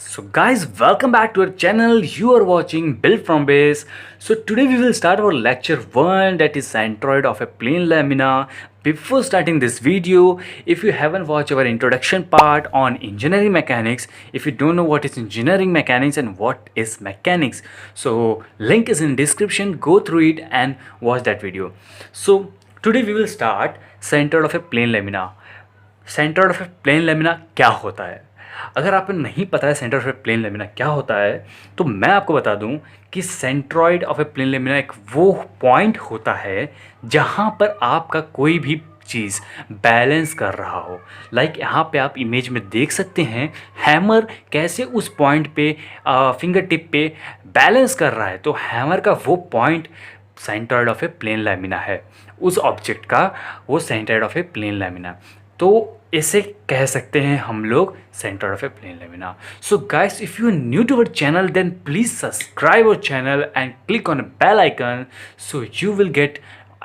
So guys, welcome back to our channel. You are watching Build from Base. So today we will start our lecture 1, that is centroid of a plane lamina. Before starting this video, if you haven't watched our introduction part on engineering mechanics, if you don't know what is engineering mechanics and what is mechanics, so link is in description, go through it and watch that video. So today we will start centroid of a plane lamina. Centroid of a plane lamina क्या होता है? अगर आपको नहीं पता है centroid of a plane lamina क्या होता है, तो मैं आपको बता दूं कि centroid of a plane lamina एक वो पॉइंट होता है जहां पर आपका कोई भी चीज़ बैलेंस कर रहा हो। लाइक यहाँ पे आप इमेज में देख सकते हैं हैमर कैसे उस पॉइंट पे फिंगर टिप पे बैलेंस कर रहा है। तो हैमर का वो point centroid of a plane lamina है, उस ऑब्जेक्ट का वो centroid of a plane lamina. तो इसे कह सकते हैं हम लोग centre of a plane lamina. So guys, if you are new to our channel then please subscribe our channel and click on bell icon so you will get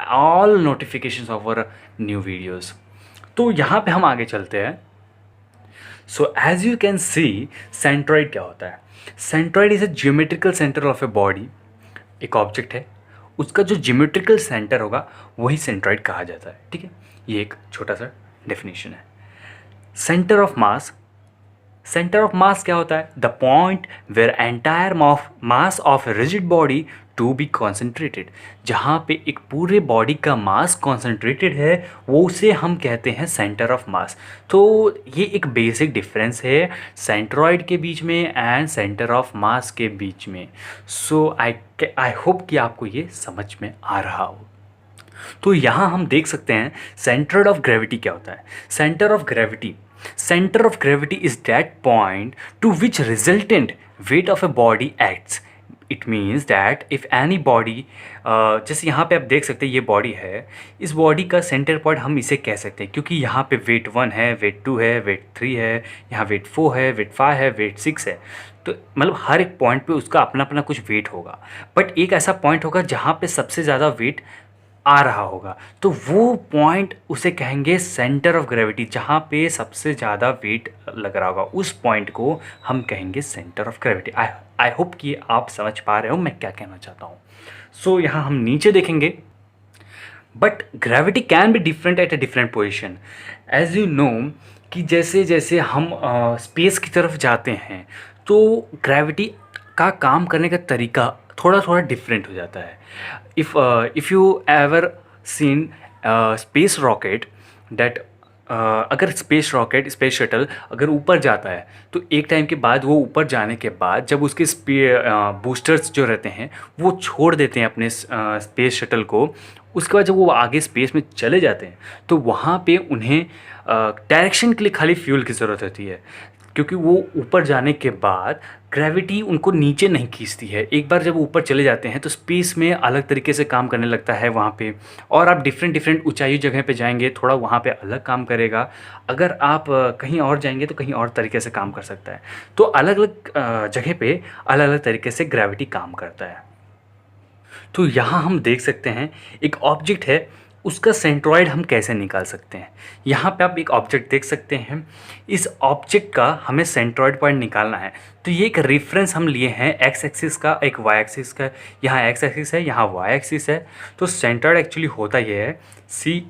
all notifications of our new videos. तो यहाँ पे हम आगे चलते हैं। So as you can see, centroid क्या होता है? Centroid is a geometrical centre of a body. एक ऑब्जेक्ट है, उसका जो ज्योमेट्रिकल सेंटर होगा वही सेंट्रॉइड कहा जाता है। ठीक है, ये एक छोटा सा डेफिनेशन है। Centre of mass, centre of mass क्या होता है? The point where entire mass of rigid body to be concentrated. जहाँ पे एक पूरे बॉडी का मास कॉन्सेंट्रेटेड है वो उसे हम कहते हैं सेंटर ऑफ मास। तो ये एक बेसिक डिफरेंस है सेंट्रॉइड के बीच में एंड सेंटर ऑफ मास के बीच में। सो आई होप कि आपको ये समझ में आ रहा हो। तो यहाँ हम देख सकते हैं सेंटर ऑफ ग्रेविटी क्या होता है। Centre of gravity, centre of gravity is that point two which resultant weight of a body acts. It means that if any body, जैसे यहाँ पे आप देख सकते हैं ये बॉडी है, इस बॉडी का सेंटर पॉइंट हम इसे कह सकते हैं क्योंकि यहाँ पे वेट 1 है, वेट 2 है, वेट 3 है, यहाँ वेट 4 है, वेट 5 है, वेट 6 है। तो मतलब हर एक पॉइंट पे उसका अपना अपना कुछ वेट होगा, बट एक ऐसा पॉइंट होगा जहाँ पे सबसे ज़्यादा वेट आ रहा होगा, तो वो पॉइंट उसे कहेंगे सेंटर ऑफ ग्रेविटी। जहाँ पे सबसे ज़्यादा वेट लग रहा होगा उस पॉइंट को हम कहेंगे centre of gravity. I hope कि आप समझ पा रहे हो मैं क्या कहना चाहता हूँ। सो यहाँ हम नीचे देखेंगे, but gravity can be different at a different position. As you know कि जैसे जैसे हम स्पेस की तरफ जाते हैं तो ग्रेविटी का काम करने का तरीका थोड़ा थोड़ा डिफरेंट हो जाता है। If you ever seen space rocket that, अगर स्पेस रॉकेट, स्पेस शटल अगर ऊपर जाता है तो एक टाइम के बाद वो ऊपर जाने के बाद जब उसके बूस्टर्स जो रहते हैं वो छोड़ देते हैं अपने स्पेस शटल को, उसके बाद जब वो आगे स्पेस में चले जाते हैं तो वहाँ पे उन्हें डायरेक्शन के लिए खाली फ्यूल की ज़रूरत होती है, क्योंकि वो ऊपर जाने के बाद ग्रेविटी उनको नीचे नहीं खींचती है। एक बार जब ऊपर चले जाते हैं तो स्पेस में अलग तरीके से काम करने लगता है वहाँ पे, और आप डिफरेंट ऊंचाई जगह पे जाएंगे थोड़ा वहाँ पे अलग काम करेगा। अगर आप कहीं और जाएंगे तो कहीं और तरीके से काम कर सकता है। तो अलग अलग जगह पे अलग अलग तरीके से ग्रेविटी काम करता है। तो यहाँ हम देख सकते हैं एक ऑब्जेक्ट है, उसका सेंट्रॉइड हम कैसे निकाल सकते हैं। यहाँ पे आप एक ऑब्जेक्ट देख सकते हैं, इस ऑब्जेक्ट का हमें सेंट्रॉइड पॉइंट निकालना है। तो ये एक रेफरेंस हम लिए हैं एक्स एक्सिस का, एक वाई एक्सिस का। यहाँ एक्स एक्सिस है, यहाँ वाई एक्सिस है। तो सेंट्रॉइड एक्चुअली होता ये है, सी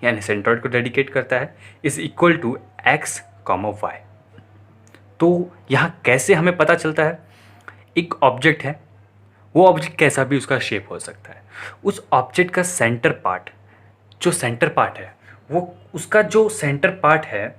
यानी सेंट्रॉइड को डेडिकेट करता है, is equal to x comma y. तो यहाँ कैसे हमें पता चलता है? एक ऑब्जेक्ट है, वो ऑब्जेक्ट कैसा भी उसका शेप हो सकता है, उस ऑब्जेक्ट का सेंटर पार्ट, जो सेंटर पार्ट है वो, उसका जो सेंटर पार्ट है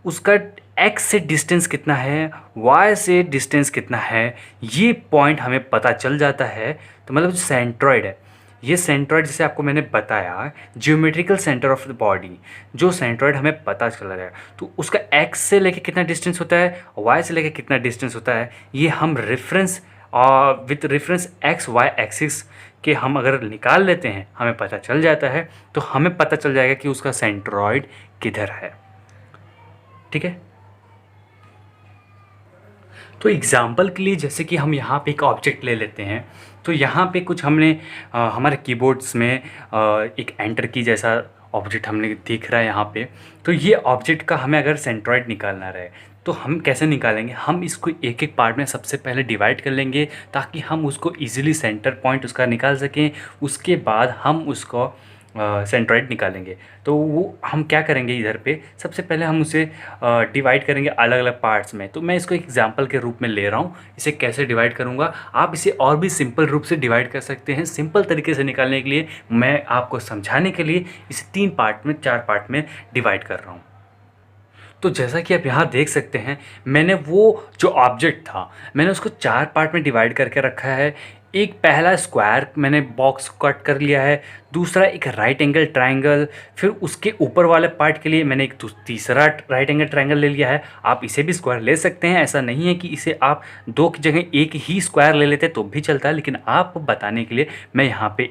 उसका एक्स से डिस्टेंस कितना है, वाई से डिस्टेंस कितना है, ये पॉइंट हमें पता चल जाता है। तो मतलब जो सेंट्रॉइड है, ये सेंट्रॉइड जैसे आपको मैंने बताया geometrical centre of the body, जो सेंट्रॉइड हमें पता चला जाएगा तो उसका एक्स से लेके कितना डिस्टेंस होता है, वाई से लेके कितना डिस्टेंस होता है, ये हम रेफरेंस और with reference x y axis के हम अगर निकाल लेते हैं हमें पता चल जाता है। तो हमें पता चल जाएगा कि उसका सेंट्रॉइड किधर है। ठीक है, तो एग्जाम्पल के लिए जैसे कि हम यहाँ पे एक ऑब्जेक्ट ले लेते हैं, तो यहाँ पे कुछ हमने हमारे कीबोर्ड्स में एक एंटर की जैसा ऑब्जेक्ट हमने दिख रहा है यहाँ पे। तो ये ऑब्जेक्ट का हमें अगर सेंट्रॉइड निकालना रहे तो हम कैसे निकालेंगे, हम इसको एक एक पार्ट में सबसे पहले डिवाइड कर लेंगे ताकि हम उसको इजीली सेंटर पॉइंट उसका निकाल सकें। उसके बाद हम उसको सेंट्रॉइड निकालेंगे। तो वो हम क्या करेंगे, इधर पे सबसे पहले हम उसे डिवाइड करेंगे अलग अलग पार्ट्स में। तो मैं इसको एक एग्जांपल के रूप में ले रहा हूँ, इसे कैसे डिवाइड करूँगा। आप इसे और भी सिंपल रूप से डिवाइड कर सकते हैं। सिंपल तरीके से निकालने के लिए मैं आपको समझाने के लिए इसे 3 पार्ट में 4 पार्ट में डिवाइड कर रहा हूँ। तो जैसा कि आप यहाँ देख सकते हैं, मैंने वो जो ऑब्जेक्ट था मैंने उसको 4 पार्ट में डिवाइड करके रखा है। एक पहला स्क्वायर मैंने बॉक्स कट कर लिया है, दूसरा एक राइट एंगल ट्रायंगल, फिर उसके ऊपर वाले पार्ट के लिए मैंने एक तीसरा राइट एंगल ट्रायंगल ले लिया है। आप इसे भी स्क्वायर ले सकते हैं, ऐसा नहीं है कि इसे आप 2 की जगह एक ही स्क्वायर ले लेते तो भी चलता है, लेकिन आपको बताने के लिए मैं यहाँ पे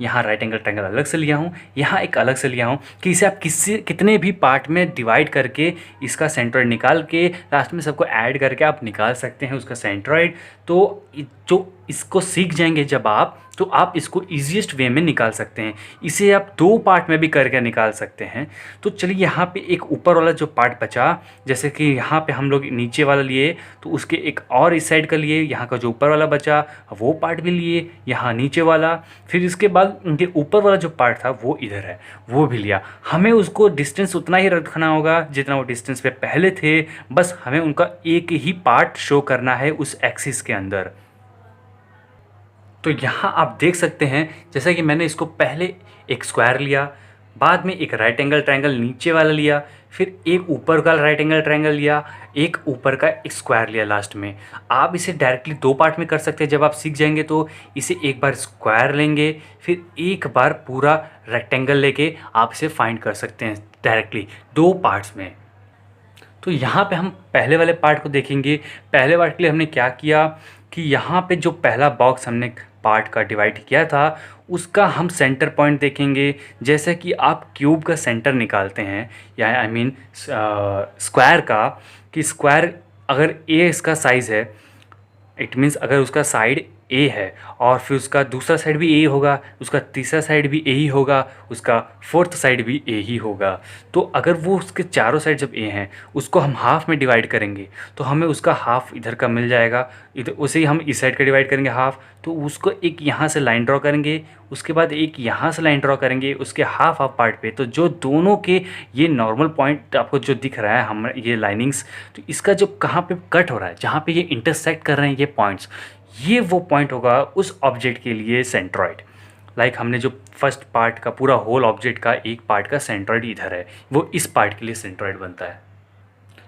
यहाँ राइट एंगल ट्रायंगल अलग से लिया हूँ, यहाँ एक अलग से लिया हूँ कि इसे आप कितने भी पार्ट में डिवाइड करके इसका सेंट्रॉइड निकाल के लास्ट में सबको ऐड करके आप निकाल सकते हैं उसका सेंट्रॉइड। तो जो इसको सीख जाएंगे जब आप, तो आप इसको ईजीएस्ट वे में निकाल सकते हैं। इसे आप 2 पार्ट में भी करके निकाल सकते हैं। तो चलिए यहाँ पे एक ऊपर वाला जो पार्ट बचा, जैसे कि यहाँ पे हम लोग नीचे वाला लिए तो उसके एक और इस साइड का लिए, यहाँ का जो ऊपर वाला बचा वो पार्ट भी लिए, यहाँ नीचे वाला, फिर इसके बाद उनके ऊपर वाला जो पार्ट था वो इधर है वो भी लिया। हमें उसको डिस्टेंस उतना ही रखना होगा जितना वो डिस्टेंस पे पहले थे, बस हमें उनका एक ही पार्ट शो करना है उस एक्सिस के अंदर। तो यहाँ आप देख सकते हैं जैसा कि मैंने इसको पहले एक स्क्वायर लिया, बाद में एक राइट एंगल ट्रायंगल नीचे वाला लिया, फिर एक ऊपर का राइट एंगल ट्रायंगल लिया, एक ऊपर का एक स्क्वायर लिया लास्ट में। आप इसे डायरेक्टली 2 पार्ट में कर सकते हैं। जब आप सीख जाएंगे तो इसे एक बार स्क्वायर लेंगे, फिर एक बार पूरा रेक्टेंगल लेके आप इसे फाइंड कर सकते हैं डायरेक्टली 2 पार्ट्स में। तो यहाँ पे हम पहले वाले पार्ट को देखेंगे। पहले पार्ट के लिए हमने क्या किया कि यहाँ पे जो पहला बॉक्स हमने पार्ट का डिवाइड किया था उसका हम सेंटर पॉइंट देखेंगे। जैसे कि आप क्यूब का सेंटर निकालते हैं, या आई मीन स्क्वायर का, कि स्क्वायर अगर ए इसका साइज़ है, इट मीन्स अगर उसका साइड ए है और फिर उसका दूसरा साइड भी ए होगा, उसका तीसरा साइड भी ए ही होगा, उसका फोर्थ साइड भी ए ही होगा। तो अगर वो उसके चारों साइड जब ए हैं उसको हम हाफ में डिवाइड करेंगे तो हमें उसका हाफ इधर का मिल जाएगा। इधर उसे ही हम इस साइड का डिवाइड करेंगे हाफ, तो उसको एक यहाँ से लाइन ड्रॉ करेंगे, उसके बाद एक यहाँ से लाइन ड्रॉ करेंगे उसके हाफ पार्ट पे। तो जो दोनों के ये नॉर्मल पॉइंट आपको जो दिख रहा है हम ये लाइनिंग्स, तो इसका जो कहाँ पे कट हो रहा है, जहाँ पे ये इंटरसेक्ट कर रहे हैं ये पॉइंट्स, ये वो पॉइंट होगा उस ऑब्जेक्ट के लिए सेंट्रॉइड। लाइक हमने जो फर्स्ट पार्ट का पूरा होल ऑब्जेक्ट का एक पार्ट का सेंट्रॉइड इधर है, वो इस पार्ट के लिए सेंट्रॉइड बनता है।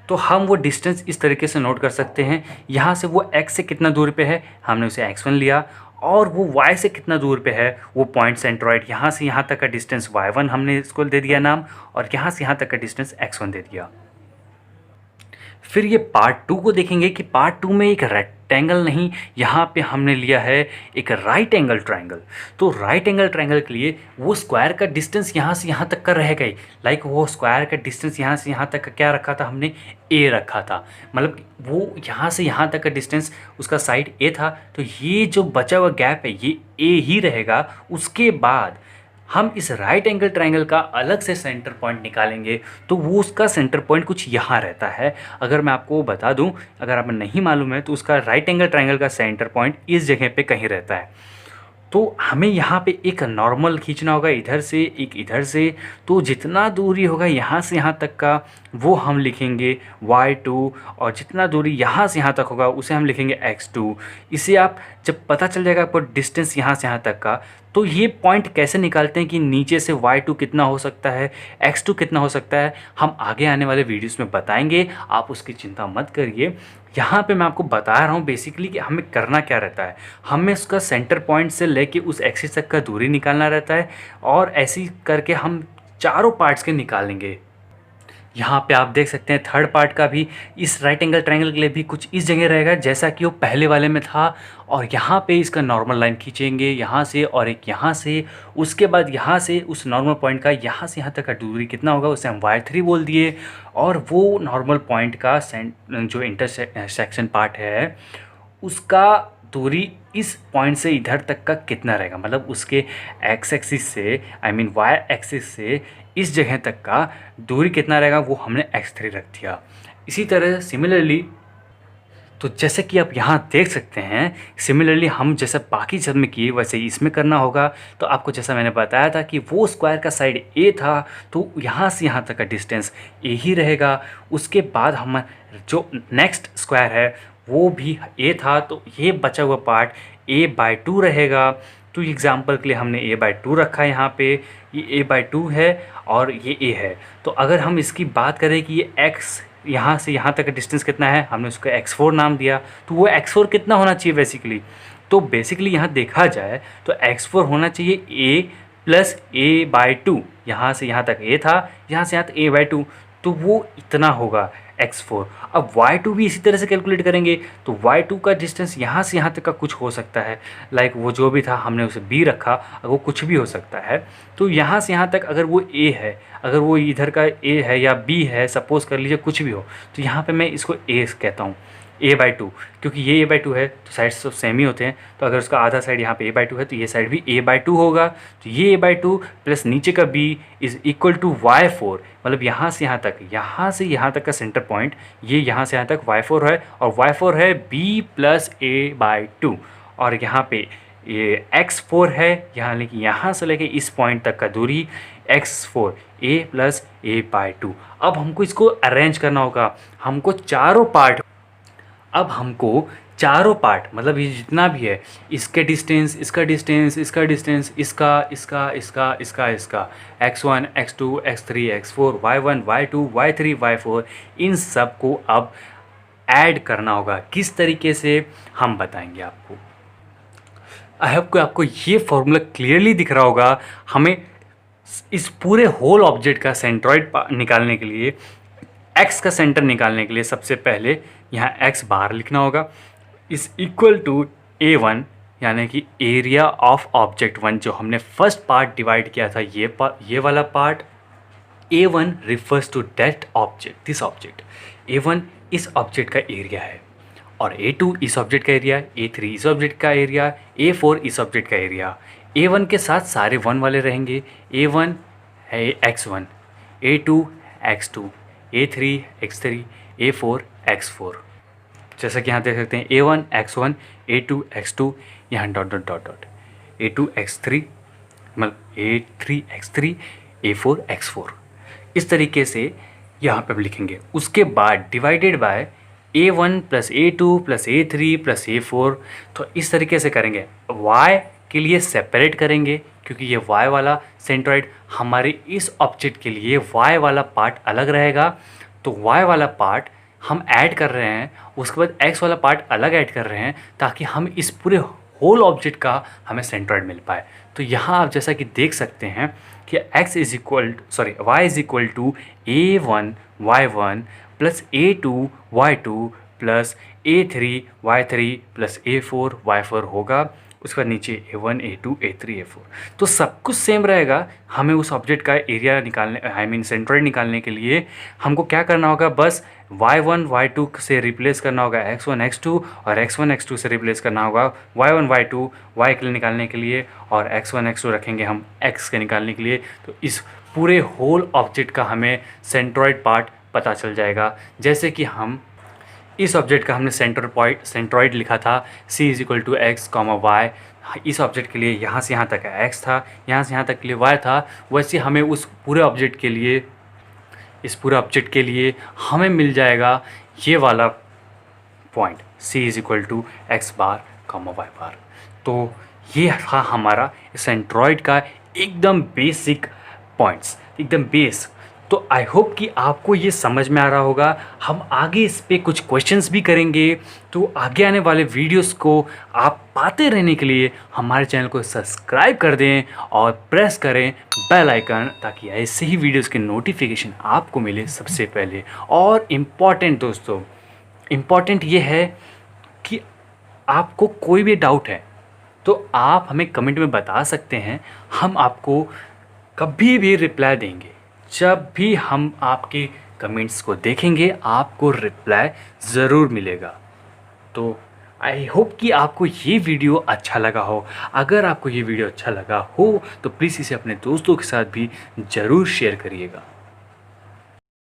तो हम वो डिस्टेंस इस तरीके से नोट कर सकते हैं। यहाँ से वो x से कितना दूर पे है हमने उसे x1 लिया, और वो y से कितना दूर पे है वो पॉइंट सेंट्रॉइड, यहाँ से यहाँ तक का डिस्टेंस y1 हमने इसको दे दिया नाम, और यहाँ से यहाँ तक का डिस्टेंस x1 दे दिया। फिर ये पार्ट 2 को देखेंगे कि पार्ट 2 में एक रेक्टेंगल नहीं, यहाँ पे हमने लिया है एक राइट एंगल ट्रायंगल। तो राइट एंगल ट्रायंगल के लिए वो स्क्वायर का डिस्टेंस यहाँ से यहाँ तक का रहेगा ही। लाइक वो स्क्वायर का डिस्टेंस यहाँ से यहाँ तक का क्या रखा था हमने, ए रखा था, मतलब वो यहाँ से यहाँ तक का डिस्टेंस उसका साइड ए था। तो ये जो बचा हुआ गैप है ये ए ही रहेगा। उसके बाद हम इस राइट एंगल ट्रायंगल का अलग से सेंटर पॉइंट निकालेंगे, तो वो उसका सेंटर पॉइंट कुछ यहाँ रहता है। अगर मैं आपको बता दूं, अगर आपको नहीं मालूम है तो उसका राइट एंगल ट्रायंगल का सेंटर पॉइंट इस जगह पे कहीं रहता है। तो हमें यहाँ पे एक नॉर्मल खींचना होगा, इधर से एक इधर से। तो जितना दूरी होगा यहाँ से यहाँ तक का वो हम लिखेंगे y2, और जितना दूरी यहाँ से यहाँ तक होगा उसे हम लिखेंगे x2। इसे आप जब पता चल जाएगा आपको डिस्टेंस यहाँ से यहाँ तक का, तो ये पॉइंट कैसे निकालते हैं कि नीचे से y2 कितना हो सकता है, x2 कितना हो सकता है, हम आगे आने वाले वीडियोस में बताएंगे, आप उसकी चिंता मत करिए। यहाँ पे मैं आपको बता रहा हूँ बेसिकली कि हमें करना क्या रहता है। हमें उसका सेंटर पॉइंट से लेके उस एक्सिस तक का दूरी निकालना रहता है, और ऐसे करके हम चारों पार्ट्स के निकालेंगे। यहाँ पे आप देख सकते हैं थर्ड पार्ट का भी इस राइट एंगल ट्रायंगल के लिए भी कुछ इस जगह रहेगा जैसा कि वो पहले वाले में था। और यहाँ पे इसका नॉर्मल लाइन खींचेंगे यहाँ से और एक यहाँ से, उसके बाद यहाँ से उस नॉर्मल पॉइंट का यहाँ से यहाँ तक का दूरी कितना होगा उसे हम y3 बोल दिए। और वो नॉर्मल पॉइंट का जो इंटरसेक्शन पार्ट है उसका दूरी इस पॉइंट से इधर तक का कितना रहेगा, मतलब उसके एक्स एक्सिस से आई मीन वाई एक्सिस से इस जगह तक का दूरी कितना रहेगा वो हमने x3 रख दिया। इसी तरह सिमिलरली, तो जैसे कि आप यहाँ देख सकते हैं, सिमिलरली हम जैसे बाकी सब में किए वैसे ही इसमें करना होगा। तो आपको जैसा मैंने बताया था कि वो स्क्वायर का साइड ए था, तो यहाँ से यहाँ तक का डिस्टेंस ए ही रहेगा। उसके बाद हम जो नेक्स्ट स्क्वायर है वो भी ए था, तो ये बचा हुआ पार्ट a/2 रहेगा। तो एग्जाम्पल के लिए हमने a/2 रखा है यहाँ पे, ये a/2 है और ये a है। तो अगर हम इसकी बात करें कि ये x यहाँ से यहाँ तक का डिस्टेंस कितना है, हमने उसको x4 नाम दिया। तो वो x4 कितना होना चाहिए बेसिकली, तो बेसिकली यहाँ देखा जाए तो x4 होना चाहिए a प्लस a/2। यहाँ से यहाँ तक a था, यहाँ से यहाँ तक a/2, तो वो इतना होगा x4। अब y2 भी इसी तरह से कैलकुलेट करेंगे, तो y2 का डिस्टेंस यहाँ से यहाँ तक का कुछ हो सकता है, लाइक वो जो भी था हमने उसे b रखा, वो कुछ भी हो सकता है। तो यहाँ से यहाँ तक अगर वो a है, अगर वो इधर का a है या b है, सपोज़ कर लीजिए कुछ भी हो, तो यहाँ पे मैं इसको a कहता हूँ, a/2, क्योंकि ये a/2 है तो साइड्स तो सेम ही होते हैं। तो अगर उसका आधा साइड यहाँ पे a/2 है तो ये साइड भी a/2 होगा। तो ये a/2 प्लस नीचे का b is equal to y4, मतलब यहाँ से यहाँ तक का सेंटर पॉइंट, ये यहाँ से यहाँ तक y4 है, और y4 है b प्लस a/2, और यहाँ पे ये x4 है, यहाँ से लेके इस पॉइंट तक का दूरी x4 a प्लस a/2। अब हमको इसको अरेंज करना होगा, हमको चारों पार्ट मतलब ये जितना भी है, इसके डिस्टेंस, इसका डिस्टेंस, इसका डिस्टेंस, इसका x1 x2 x3 x4 y1 y2 y3 y4, इन सब को अब ऐड करना होगा। किस तरीके से हम बताएंगे आपको। आई होप कि आपको ये फॉर्मूला क्लियरली दिख रहा होगा। हमें इस पूरे होल ऑब्जेक्ट का सेंट्रॉइड निकालने के लिए, x का सेंटर निकालने के लिए सबसे पहले यहाँ x बाहर लिखना होगा, इस इक्वल टू a1, यानी कि एरिया ऑफ ऑब्जेक्ट 1, जो हमने फर्स्ट पार्ट डिवाइड किया था, ये वाला part. a1 refers to that object, this object. a1 इस ऑब्जेक्ट का एरिया है, और a2 इस ऑब्जेक्ट का एरिया, a3 इस ऑब्जेक्ट का एरिया, a4 इस ऑब्जेक्ट का एरिया। a1 के साथ सारे 1 वाले रहेंगे, a1 है x1, a2 x2, a3 x3, a4 x4। जैसा कि यहाँ देख सकते हैं a1 x1, a2 x2, यहाँ dot dot dot dot, a2 x3, मतलब a3 x3, a4 x4। इस तरीके से यहाँ पे भी लिखेंगे। उसके बाद divided by a1 plus a2 plus a3 plus a4। तो इस तरीके से करेंगे। y के लिए सेपरेट करेंगे, क्योंकि ये y वाला सेंट्रॉइड हमारे इस ऑब्जेक्ट के लिए y वाला पार्ट अलग रहेगा। तो y वाला पार्ट हम ऐड कर रहे हैं, उसके बाद x वाला पार्ट अलग ऐड कर रहे हैं, ताकि हम इस पूरे होल ऑब्जेक्ट का हमें सेंट्रॉइड मिल पाए। तो यहाँ आप जैसा कि देख सकते हैं कि y is equal to a1 y1 plus a2 y2 plus a3 y3 plus a4 y4 होगा। उसके बाद नीचे a1 a2 a3 a4, तो सब कुछ सेम रहेगा। हमें उस ऑब्जेक्ट का एरिया निकालने, सेंट्रॉइड निकालने के लिए हमको क्या करना होगा, बस y1 y2 से रिप्लेस करना होगा x1 x2, और x1 x2 से रिप्लेस करना होगा y1 y2 y के लिए निकालने के लिए, और x1 x2 रखेंगे हम x के निकालने के लिए। तो इस पूरे होल ऑब्जेक्ट का हमें सेंट्रॉइड पार्ट पता चल जाएगा। जैसे कि हम इस ऑब्जेक्ट का हमने सेंट्रॉइड लिखा था c is equal to x comma y. इस ऑब्जेक्ट के लिए यहाँ से यहाँ तक का x था, यहाँ से यहाँ तक के लिए y था। वैसे हमें उस पूरे ऑब्जेक्ट के लिए, इस पूरे ऑब्जेक्ट के लिए हमें मिल जाएगा ये वाला point c is equal to x bar comma y bar. तो ये था हमारा सेंट्रॉइड का एकदम बेसिक पॉइंट्स, एकदम बेस। तो आई होप कि आपको ये समझ में आ रहा होगा। हम आगे इस पे कुछ क्वेश्चंस भी करेंगे। तो आगे आने वाले वीडियोस को आप पाते रहने के लिए हमारे चैनल को सब्सक्राइब कर दें और प्रेस करें बेल आइकन, ताकि ऐसे ही वीडियोस के नोटिफिकेशन आपको मिले सबसे पहले। और इम्पॉर्टेंट दोस्तों, इम्पॉर्टेंट ये है कि आपको कोई भी डाउट है तो आप हमें कमेंट में बता सकते हैं। हम आपको कभी भी रिप्लाई देंगे। जब भी हम आपके कमेंट्स को देखेंगे आपको रिप्लाई ज़रूर मिलेगा। तो आई होप कि आपको ये वीडियो अच्छा लगा हो। अगर आपको ये वीडियो अच्छा लगा हो तो प्लीज़ इसे अपने दोस्तों के साथ भी ज़रूर शेयर करिएगा।